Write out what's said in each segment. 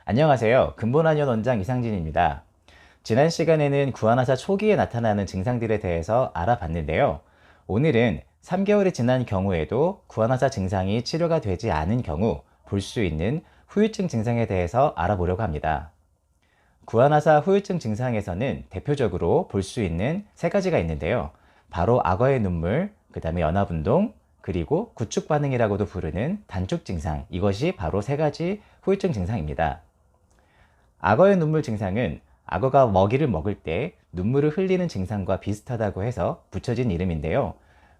안녕하세요. 근본한의원 원장 이상진입니다. 지난 시간에는 구안화사 초기에 나타나는 증상들에 대해서 알아봤는데요. 오늘은 3개월이 지난 경우에도 구안화사 증상이 치료가 되지 않은 경우 볼 수 있는 후유증 증상에 대해서 알아보려고 합니다. 구안화사 후유증 증상에서는 대표적으로 볼 수 있는 세 가지가 있는데요. 바로 악어의 눈물, 그 다음에 연합운동, 그리고 구축 반응이라고도 부르는 단축 증상, 이것이 바로 세 가지 후유증 증상입니다. 악어의 눈물 증상은 악어가 먹이를 먹을 때 눈물을 흘리는 증상과 비슷하다고 해서 붙여진 이름인데요.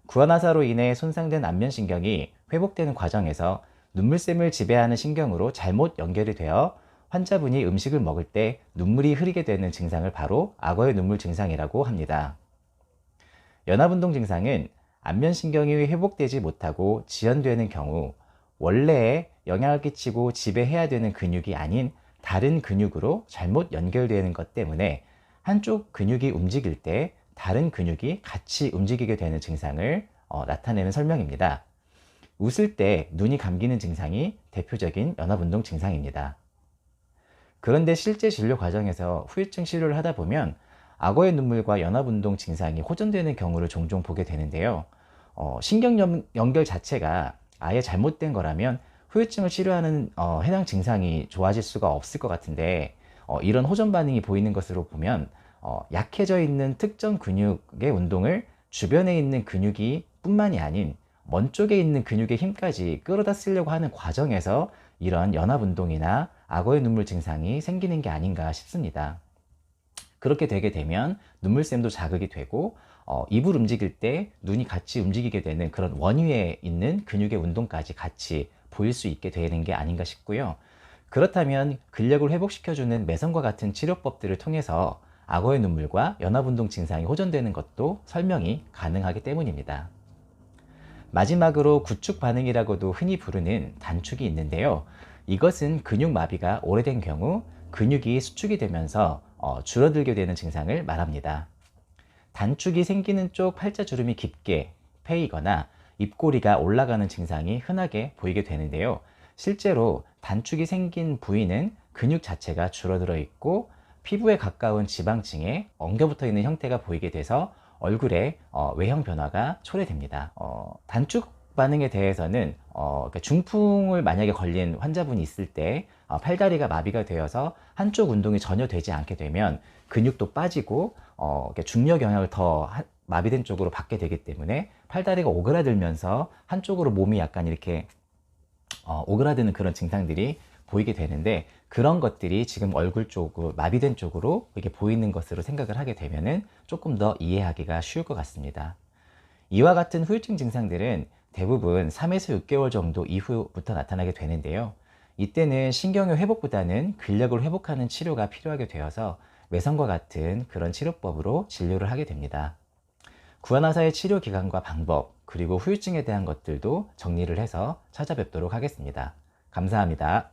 구안화사로 인해 손상된 안면신경이 회복되는 과정에서 눈물샘을 지배하는 신경으로 잘못 연결이 되어 환자분이 음식을 먹을 때 눈물이 흐르게 되는 증상을 바로 악어의 눈물 증상이라고 합니다. 연합운동 증상은 안면신경이 회복되지 못하고 지연되는 경우 원래에 영향을 끼치고 지배해야 되는 근육이 아닌 다른 근육으로 잘못 연결되는 것 때문에 한쪽 근육이 움직일 때 다른 근육이 같이 움직이게 되는 증상을 나타내는 설명입니다. 웃을 때 눈이 감기는 증상이 대표적인 연합운동 증상입니다. 그런데 실제 진료 과정에서 후유증 치료를 하다 보면 악어의 눈물과 연합운동 증상이 호전되는 경우를 종종 보게 되는데요. 신경 연결 자체가 아예 잘못된 거라면 후유증을 치료하는 해당 증상이 좋아질 수가 없을 것 같은데 이런 호전 반응이 보이는 것으로 보면 약해져 있는 특정 근육의 운동을 주변에 있는 근육이 뿐만이 아닌 먼 쪽에 있는 근육의 힘까지 끌어다 쓰려고 하는 과정에서 이런 연합운동이나 악어의 눈물 증상이 생기는 게 아닌가 싶습니다. 그렇게 되게 되면 눈물샘도 자극이 되고 입을 움직일 때 눈이 같이 움직이게 되는 그런 원위에 있는 근육의 운동까지 같이 보일 수 있게 되는 게 아닌가 싶고요. 그렇다면 근력을 회복시켜주는 매선과 같은 치료법들을 통해서 악어의 눈물과 연합운동 증상이 호전되는 것도 설명이 가능하기 때문입니다. 마지막으로 구축 반응이라고도 흔히 부르는 단축이 있는데요. 이것은 근육 마비가 오래된 경우 근육이 수축이 되면서 줄어들게 되는 증상을 말합니다. 단축이 생기는 쪽 팔자주름이 깊게 패이거나 입꼬리가 올라가는 증상이 흔하게 보이게 되는데요. 실제로 단축이 생긴 부위는 근육 자체가 줄어들어 있고 피부에 가까운 지방층에 엉겨붙어 있는 형태가 보이게 돼서 얼굴에 외형 변화가 초래됩니다. 단축 반응에 대해서는 그러니까 중풍을 만약에 걸린 환자분이 있을 때 팔다리가 마비가 되어서 한쪽 운동이 전혀 되지 않게 되면 근육도 빠지고 중력 영향을 더 마비된 쪽으로 받게 되기 때문에 팔다리가 오그라들면서 한쪽으로 몸이 약간 이렇게 오그라드는 그런 증상들이 보이게 되는데 그런 것들이 지금 얼굴 쪽으로 마비된 쪽으로 이렇게 보이는 것으로 생각을 하게 되면은 조금 더 이해하기가 쉬울 것 같습니다. 이와 같은 후유증 증상들은 대부분 3에서 6개월 정도 이후부터 나타나게 되는데요. 이때는 신경의 회복보다는 근력을 회복하는 치료가 필요하게 되어서 외상과 같은 그런 치료법으로 진료를 하게 됩니다. 구안화사의 치료 기간과 방법, 그리고 후유증에 대한 것들도 정리를 해서 찾아뵙도록 하겠습니다. 감사합니다.